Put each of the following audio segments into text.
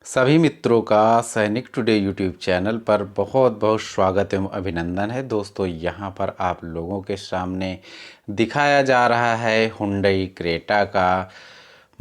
सभी मित्रों का सैनिक टुडे यूट्यूब चैनल पर बहुत बहुत स्वागत एवं अभिनंदन है। दोस्तों, यहाँ पर आप लोगों के सामने दिखाया जा रहा है हुंडई क्रेटा का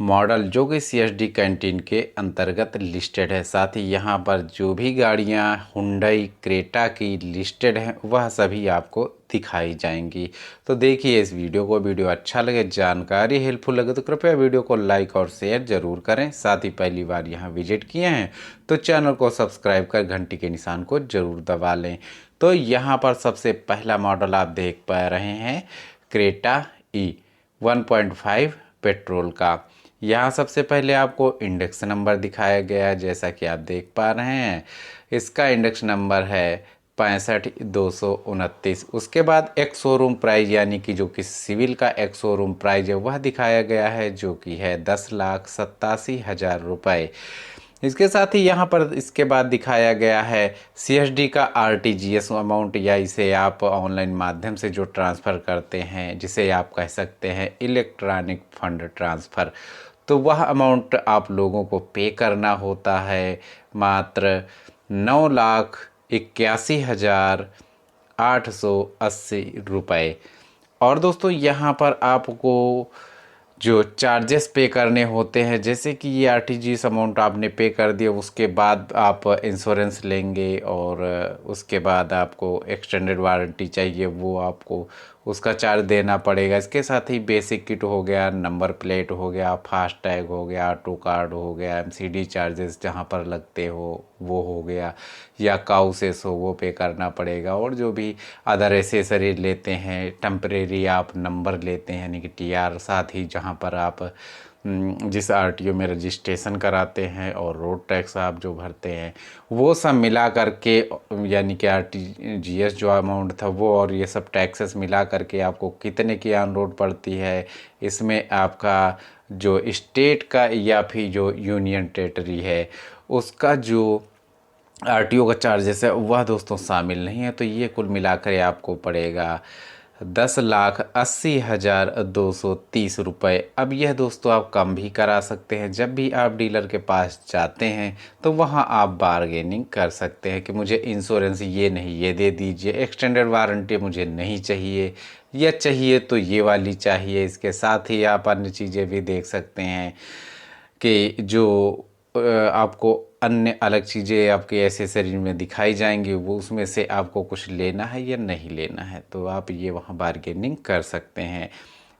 मॉडल, जो कि सीएसडी कैंटीन के अंतर्गत लिस्टेड है। साथ ही यहाँ पर जो भी गाड़ियाँ हुंडई क्रेटा की लिस्टेड हैं वह सभी आपको दिखाई जाएंगी। तो देखिए इस वीडियो को। वीडियो अच्छा लगे, जानकारी हेल्पफुल लगे तो कृपया वीडियो को लाइक और शेयर जरूर करें। साथ ही पहली बार यहाँ विजिट किए हैं तो चैनल को सब्सक्राइब कर घंटी के निशान को जरूर दबा लें। तो यहाँ पर सबसे पहला मॉडल आप देख पा रहे हैं क्रेटा ई 1.5 पेट्रोल का। यहाँ सबसे पहले आपको इंडेक्स नंबर दिखाया गया है, जैसा कि आप देख पा रहे हैं। इसका इंडेक्स नंबर है 65,229। उसके बाद एक शोरूम प्राइस यानी कि जो कि सिविल का एक शोरूम प्राइस है वह दिखाया गया है, जो कि है 10,87,000 रुपये। इसके साथ ही यहाँ पर इसके बाद दिखाया गया है सीएसडी का आरटीजीएस अमाउंट, या इसे आप ऑनलाइन माध्यम से जो ट्रांसफ़र करते हैं, जिसे आप कह सकते हैं इलेक्ट्रॉनिक फंड ट्रांसफ़र। तो वह अमाउंट आप लोगों को पे करना होता है मात्र 9,81,880 रुपये। और दोस्तों यहाँ पर आपको जो चार्जेस पे करने होते हैं, जैसे कि ये आरटीजीएस अमाउंट आपने पे कर दिया, उसके बाद आप इंश्योरेंस लेंगे और उसके बाद आपको एक्सटेंडेड वारंटी चाहिए, वो आपको उसका चार्ज देना पड़ेगा। इसके साथ ही बेसिक किट हो गया, नंबर प्लेट हो गया, फास्ट टैग हो गया, ऑटो कार्ड हो गया, एमसीडी चार्जेस जहाँ पर लगते हो वो हो गया, या काउसेस हो वो पे करना पड़ेगा। और जो भी अदर एसेसरी लेते हैं, टेम्परेरी आप नंबर लेते हैं यानी कि टीआर, साथ ही जहाँ पर आप जिस आरटीओ में रजिस्ट्रेशन कराते हैं और रोड टैक्स आप जो भरते हैं, वो सब मिला करके यानी कि आरटीजीएस जो अमाउंट था वो और ये सब टैक्सेस मिला करके आपको कितने की ऑन रोड पड़ती है, इसमें आपका जो स्टेट का या फिर जो यूनियन टेरिटरी है उसका जो आरटीओ का चार्जेस है वह दोस्तों शामिल नहीं है। तो ये कुल मिलाकर आपको पड़ेगा 10,80,230 रुपये। अब यह दोस्तों आप कम भी करा सकते हैं। जब भी आप डीलर के पास जाते हैं तो वहां आप बारगेनिंग कर सकते हैं कि मुझे इंश्योरेंस ये नहीं ये दे दीजिए, एक्सटेंडेड वारंटी मुझे नहीं चाहिए, या चाहिए तो ये वाली चाहिए। इसके साथ ही आप अन्य चीज़ें भी देख सकते हैं कि जो आपको अन्य अलग चीज़ें आपके एसेसरीज में दिखाई जाएंगी, वो उसमें से आपको कुछ लेना है या नहीं लेना है, तो आप ये वहाँ बारगेनिंग कर सकते हैं।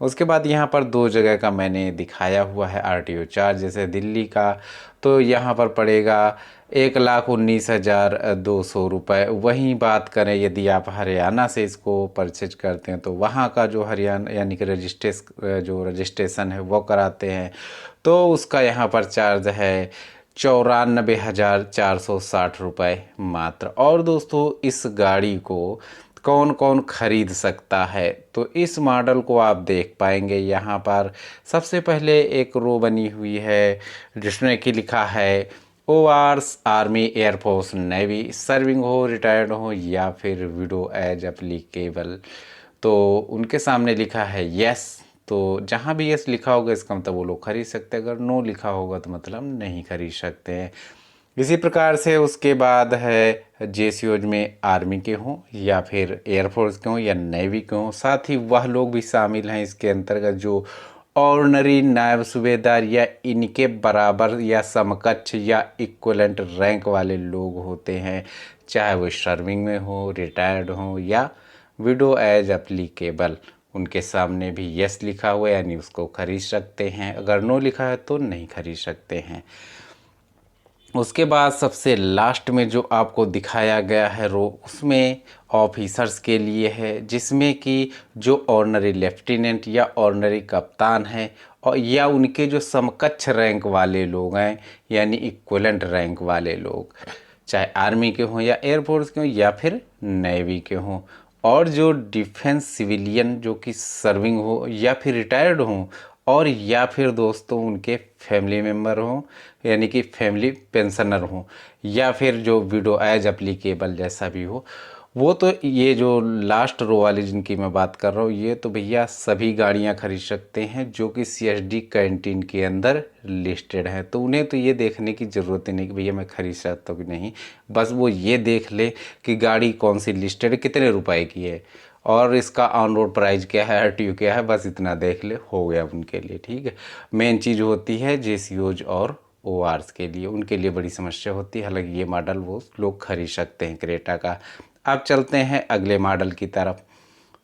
उसके बाद यहाँ पर दो जगह का मैंने दिखाया हुआ है आरटीओ चार्ज। जैसे दिल्ली का तो यहाँ पर पड़ेगा 1,19,200 रुपये। वहीं बात करें यदि आप हरियाणा से इसको परचेज करते हैं तो वहाँ का जो हरियाणा यानी कि रजिस्ट्रेशन है वो कराते हैं, तो उसका यहाँ पर चार्ज है 94,460 रुपये मात्र। और दोस्तों इस गाड़ी को कौन कौन खरीद सकता है, तो इस मॉडल को आप देख पाएंगे यहाँ पर सबसे पहले एक रो बनी हुई है जिसमें कि लिखा है ORs army air force navy serving हो, रिटायर्ड हो या फिर विडो एज एप्लीकेबल। तो उनके सामने लिखा है यस, तो जहाँ भी यस लिखा होगा इसका मतलब वो लोग खरीद सकते हैं, अगर नो लिखा होगा तो मतलब नहीं खरीद सकते हैं। इसी प्रकार से उसके बाद है जेसीओज में आर्मी के हों या फिर एयरफोर्स के हों या नेवी के हों, साथ ही वह लोग भी शामिल हैं इसके अंतर्गत जो ऑर्डिनरी नायब सूबेदार या इनके बराबर या समकक्ष या इक्वलेंट रैंक वाले लोग होते हैं, चाहे वो सर्विंग में हो, रिटायर्ड हो या विडो एज एप्लीकेबल। उनके सामने भी यस लिखा हुआ है यानी उसको खरीद सकते हैं, अगर नो लिखा है तो नहीं खरीद सकते हैं। उसके बाद सबसे लास्ट में जो आपको दिखाया गया है रो, उसमें ऑफिसर्स के लिए है, जिसमें कि जो ऑर्डिनरी लेफ्टिनेंट या ऑर्डिनरी कप्तान है और या उनके जो समकक्ष रैंक वाले लोग हैं यानी इक्वलेंट रैंक वाले लोग, चाहे आर्मी के हों या एयरफोर्स के हों या फिर नेवी के हों, और जो डिफेंस सिविलियन जो कि सर्विंग हो या फिर रिटायर्ड हों, और या फिर दोस्तों उनके फैमिली मेम्बर हों यानी कि फैमिली पेंशनर हों, या फिर जो विडो एज एप्लीकेबल जैसा भी हो, वो तो ये जो लास्ट रो वाली जिनकी मैं बात कर रहा हूँ, ये तो भैया सभी गाड़ियाँ खरीद सकते हैं जो कि CSD कैंटीन के अंदर लिस्टेड है। तो उन्हें तो ये देखने की ज़रूरत ही नहीं कि भैया मैं खरीद सकता हूँ कि नहीं, बस वो ये देख ले कि गाड़ी कौन सी लिस्टेड है, कितने रुपए की है और इसका ऑन रोड प्राइस क्या है, RTO क्या है, बस इतना देख ले, हो गया उनके लिए। ठीक है, मेन चीज़ होती है JCOs और ORs के लिए, उनके लिए बड़ी समस्या होती है। हालांकि ये मॉडल वो लोग खरीद सकते हैं क्रेटा का। अब चलते हैं अगले मॉडल की तरफ।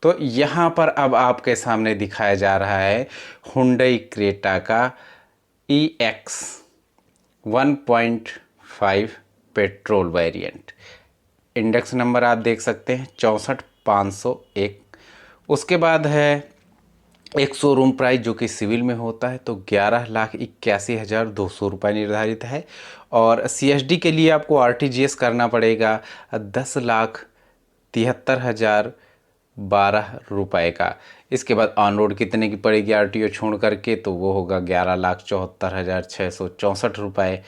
तो यहाँ पर अब आपके सामने दिखाया जा रहा है हुंडई क्रेटा का EX 1.5 petrol variant. Index number आप देख सकते हैं 64,501। उसके बाद है एक शोरूम प्राइस जो कि सिविल में होता है तो 11,81,200 रुपये निर्धारित है। और CSD के लिए आपको RTGS करना पड़ेगा 10,73,012 का। इसके बाद ऑन रोड कितने की पड़ेगी RTO छोड़ करके, तो वो होगा 11,74,664 रुपये।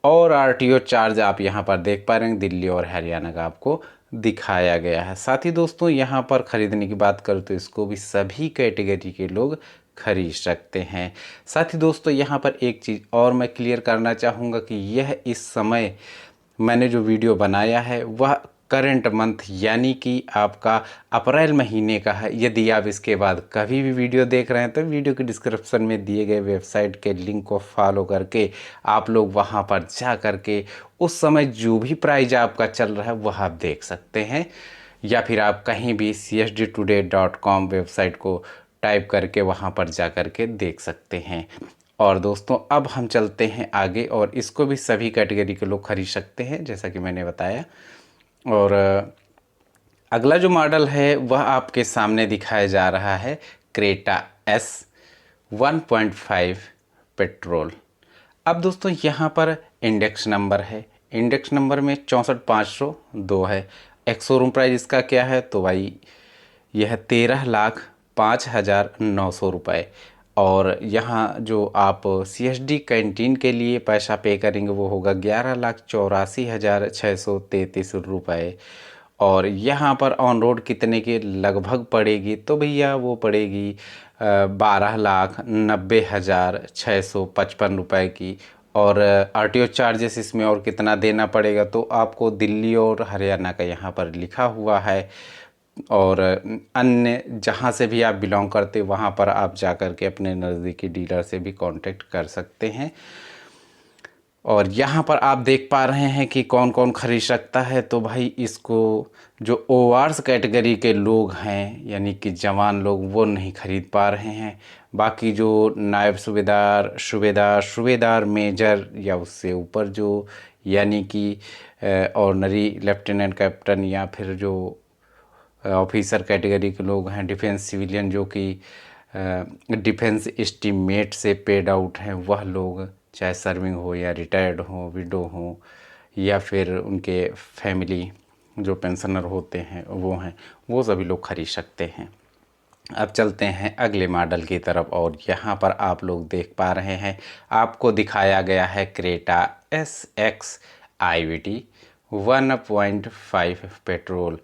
और RTO चार्ज आप यहाँ पर देख पा रहे हैं दिल्ली और हरियाणा का आपको दिखाया गया है। साथ ही दोस्तों यहाँ पर ख़रीदने की बात करूँ तो इसको भी सभी कैटेगरी के लोग खरीद सकते हैं। साथ ही दोस्तों यहाँ पर एक चीज़ और मैं क्लियर करना चाहूँगा कि यह इस समय मैंने जो वीडियो बनाया है वह करंट मंथ यानी कि आपका अप्रैल महीने का है। यदि आप इसके बाद कभी भी वीडियो देख रहे हैं तो वीडियो के डिस्क्रिप्शन में दिए गए वेबसाइट के लिंक को फॉलो करके आप लोग वहां पर जा करके उस समय जो भी प्राइस आपका चल रहा है वह आप देख सकते हैं, या फिर आप कहीं भी csdtoday.com वेबसाइट को टाइप करके वहाँ पर जा कर के देख सकते हैं। और दोस्तों अब हम चलते हैं आगे, और इसको भी सभी कैटेगरी के लोग खरीद सकते हैं जैसा कि मैंने बताया। और अगला जो मॉडल है वह आपके सामने दिखाया जा रहा है क्रेटा S 1.5 पेट्रोल। अब दोस्तों यहाँ पर इंडेक्स नंबर है, इंडेक्स नंबर में 64,502 है। एक्स शोरूम प्राइस इसका क्या है, तो भाई यह 13,05,900 रुपये। और यहाँ जो आप CSD कैंटीन के लिए पैसा पे करेंगे वो होगा 11,84,633 रुपये। और यहाँ पर ऑन रोड कितने की लगभग पड़ेगी, तो भैया वो पड़ेगी 12,90,655 रुपये की। और RTO चार्जेस इसमें और कितना देना पड़ेगा, तो आपको दिल्ली और हरियाणा का यहाँ पर लिखा हुआ है। और अन्य जहाँ से भी आप बिलोंग करते वहाँ पर आप जा कर के अपने नज़दीकी डीलर से भी कांटेक्ट कर सकते हैं। और यहाँ पर आप देख पा रहे हैं कि कौन कौन खरीद सकता है। तो भाई इसको जो ORs कैटेगरी के लोग हैं यानी कि जवान लोग वो नहीं खरीद पा रहे हैं। बाकी जो नायब सूबेदार मेजर या उससे ऊपर जो यानी कि ऑनरी लेफ्टिनेंट कैप्टन या फिर जो ऑफिसर कैटेगरी के लोग हैं, डिफेंस सिविलियन जो कि डिफेंस एस्टीमेट से पेड आउट हैं, वह लोग चाहे सर्विंग हो या रिटायर्ड हो, विडो हो या फिर उनके फैमिली जो पेंशनर होते हैं वो हैं, वो सभी लोग खरीद सकते हैं। अब चलते हैं अगले मॉडल की तरफ, और यहाँ पर आप लोग देख पा रहे हैं आपको दिखाया गया है क्रेटा SX IVT 1.5 पेट्रोल।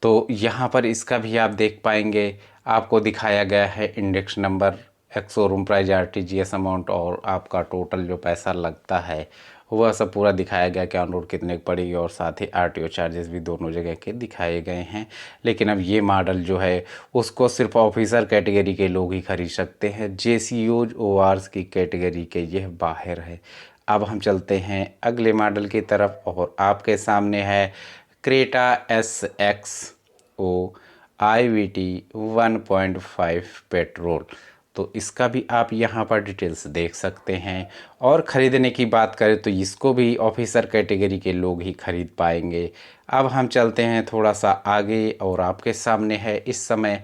तो यहाँ पर इसका भी आप देख पाएंगे आपको दिखाया गया है index number, ex showroom price, RTGS amount और आपका टोटल जो पैसा लगता है वह सब पूरा दिखाया गया कि ऑन रोड कितने की पड़ेगी, और साथ ही RTO चार्जेस भी दोनों जगह के दिखाए गए हैं। लेकिन अब ये मॉडल जो है उसको सिर्फ ऑफिसर कैटेगरी के लोग ही खरीद सकते हैं, JCOs ORs की कैटेगरी के यह बाहर है। अब हम चलते हैं अगले मॉडल की तरफ, और आपके सामने है क्रेटा SXO IVT 1.5 पेट्रोल। तो इसका भी आप यहाँ पर डिटेल्स देख सकते हैं। और ख़रीदने की बात करें तो इसको भी ऑफिसर कैटेगरी के लोग ही खरीद पाएंगे। अब हम चलते हैं थोड़ा सा आगे, और आपके सामने है इस समय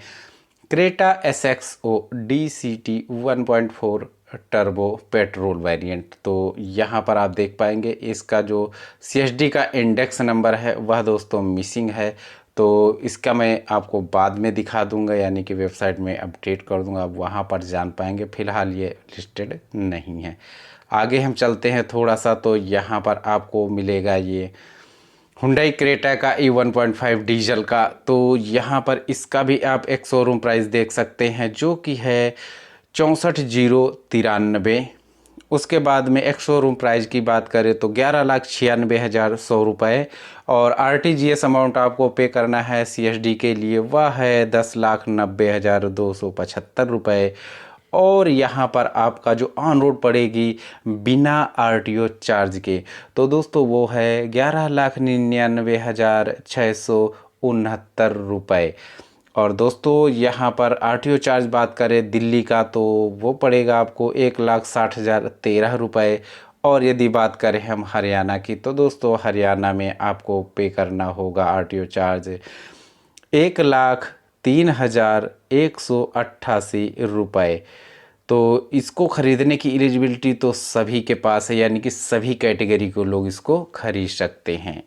Creta SXO DCT 1.4 turbo petrol variant. तो यहाँ पर आप देख पाएंगे इसका जो CSD का इंडेक्स नंबर है वह दोस्तों मिसिंग है, तो इसका मैं आपको बाद में दिखा दूंगा, यानी कि वेबसाइट में अपडेट कर दूंगा, आप वहाँ पर जान पाएंगे। फ़िलहाल ये लिस्टेड नहीं है। आगे हम चलते हैं थोड़ा सा, तो यहाँ पर आपको मिलेगा ये हुंडई क्रेटा का E1.5 डीजल का, तो यहाँ पर इसका भी आप एक शोरूम प्राइस देख सकते हैं जो कि है 64,093। उसके बाद में एक शोरूम प्राइस की बात करें तो 11,96,100 रुपये, और RTGS अमाउंट आपको पे करना है CSD के लिए वह है 10,90,275 रुपये। और यहाँ पर आपका जो ऑन रोड पड़ेगी बिना RTO चार्ज के, तो दोस्तों वो है 11,99,669 रुपये। और दोस्तों यहाँ पर RTO चार्ज बात करें दिल्ली का तो वो पड़ेगा आपको 1,60,013 रुपये। और यदि बात करें हम हरियाणा की तो दोस्तों हरियाणा में आपको पे करना होगा RTO चार्ज 1,03,188 रुपये। तो इसको ख़रीदने की एलिजिबिलिटी तो सभी के पास है, यानी कि सभी कैटेगरी को लोग इसको खरीद सकते हैं।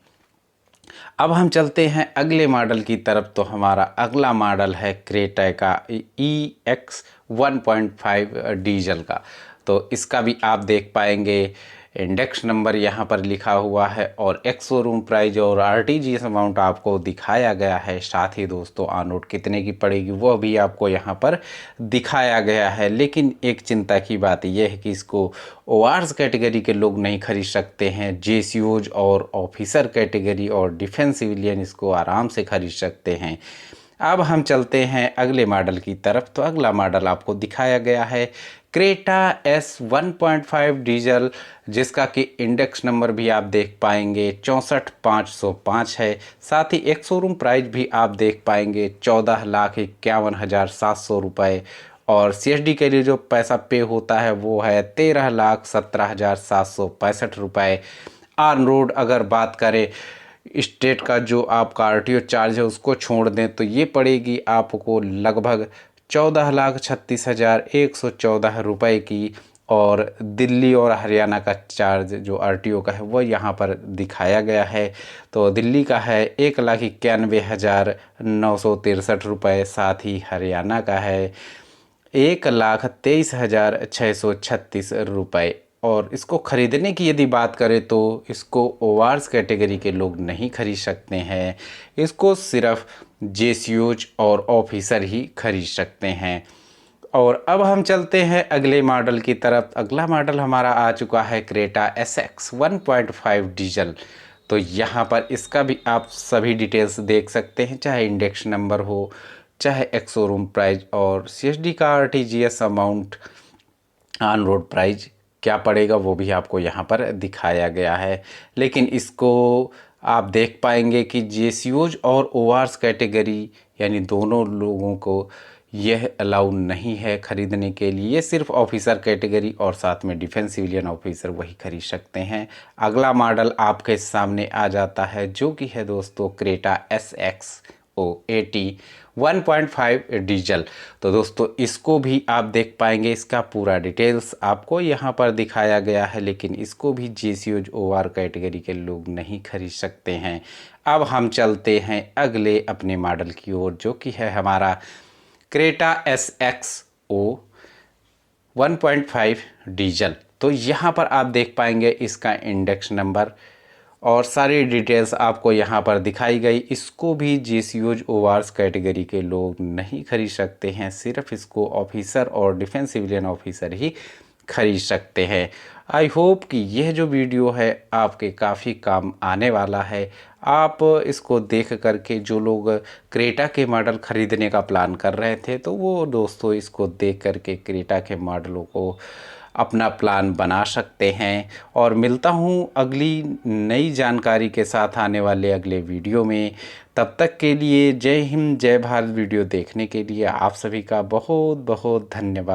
अब हम चलते हैं अगले मॉडल की तरफ, तो हमारा अगला मॉडल है क्रेटा का EX 1.5 डीजल का। तो इसका भी आप देख पाएंगे इंडेक्स नंबर यहाँ पर लिखा हुआ है और एक्स शोरूम प्राइस और RTGS अमाउंट आपको दिखाया गया है। साथ ही दोस्तों ऑन रोड कितने की पड़ेगी वह भी आपको यहाँ पर दिखाया गया है। लेकिन एक चिंता की बात यह है कि इसको ORS कैटेगरी के लोग नहीं खरीद सकते हैं। JCOs और ऑफिसर कैटेगरी और डिफेंस सिविलियन इसको आराम से खरीद सकते हैं। अब हम चलते हैं अगले मॉडल की तरफ, तो अगला मॉडल आपको दिखाया गया है क्रेटा S 1.5 डीजल, जिसका कि इंडेक्स नंबर भी आप देख पाएंगे 64,505 है। साथ ही एक शोरूम प्राइस भी आप देख पाएंगे 14,51,700 रुपये। और CSD के लिए जो पैसा पे होता है वो है 13,17,765 रुपये। ऑन रोड अगर बात करें स्टेट का जो आपका RTO चार्ज है उसको छोड़ दें तो ये पड़ेगी आपको लगभग 14,36,114 रुपये की। और दिल्ली और हरियाणा का चार्ज जो RTO का है वह यहाँ पर दिखाया गया है। तो दिल्ली का है 1,91,963 रुपये, साथ ही हरियाणा का है 1,23,636 रुपये। और इसको ख़रीदने की यदि बात करें तो इसको ORS कैटेगरी के लोग नहीं खरीद सकते हैं, इसको सिर्फ JCOs और ऑफिसर ही खरीद सकते हैं। और अब हम चलते हैं अगले मॉडल की तरफ। अगला मॉडल हमारा आ चुका है क्रेटा SX 1.5 डीजल। तो यहाँ पर इसका भी आप सभी डिटेल्स देख सकते हैं, चाहे इंडेक्स नंबर हो, चाहे एक्स शोरूम प्राइस और CSD का RTGS amount, on road price क्या पड़ेगा वो भी आपको यहाँ पर दिखाया गया है। लेकिन इसको आप देख पाएंगे कि JCOs और ORS कैटेगरी यानी दोनों लोगों को यह अलाउ नहीं है ख़रीदने के लिए। ये सिर्फ ऑफिसर कैटेगरी और साथ में डिफेंस सिविलियन ऑफिसर वही खरीद सकते हैं। अगला मॉडल आपके सामने आ जाता है जो कि है दोस्तों क्रेटा SX80 1.5 डीजल। तो दोस्तों इसको भी आप देख पाएंगे, इसका पूरा डिटेल्स आपको यहाँ पर दिखाया गया है। लेकिन इसको भी JCOs OR कैटेगरी के लोग नहीं खरीद सकते हैं। अब हम चलते हैं अगले अपने मॉडल की ओर जो कि है हमारा क्रेटा SXO 1.5 डीजल। तो यहाँ पर आप देख पाएंगे इसका इंडेक्स नंबर और सारी डिटेल्स आपको यहाँ पर दिखाई गई। इसको भी JCOs ORS कैटेगरी के लोग नहीं खरीद सकते हैं, सिर्फ इसको ऑफिसर और डिफेंस सिविलियन ऑफिसर ही खरीद सकते हैं। आई होप कि यह जो वीडियो है आपके काफ़ी काम आने वाला है। आप इसको देख करके जो लोग क्रेटा के मॉडल ख़रीदने का प्लान कर रहे थे तो वो दोस्तों इसको देख करके क्रेटा के मॉडलों को अपना प्लान बना सकते हैं। और मिलता हूँ अगली नई जानकारी के साथ आने वाले अगले वीडियो में। तब तक के लिए जय हिंद जय भारत। वीडियो देखने के लिए आप सभी का बहुत बहुत धन्यवाद।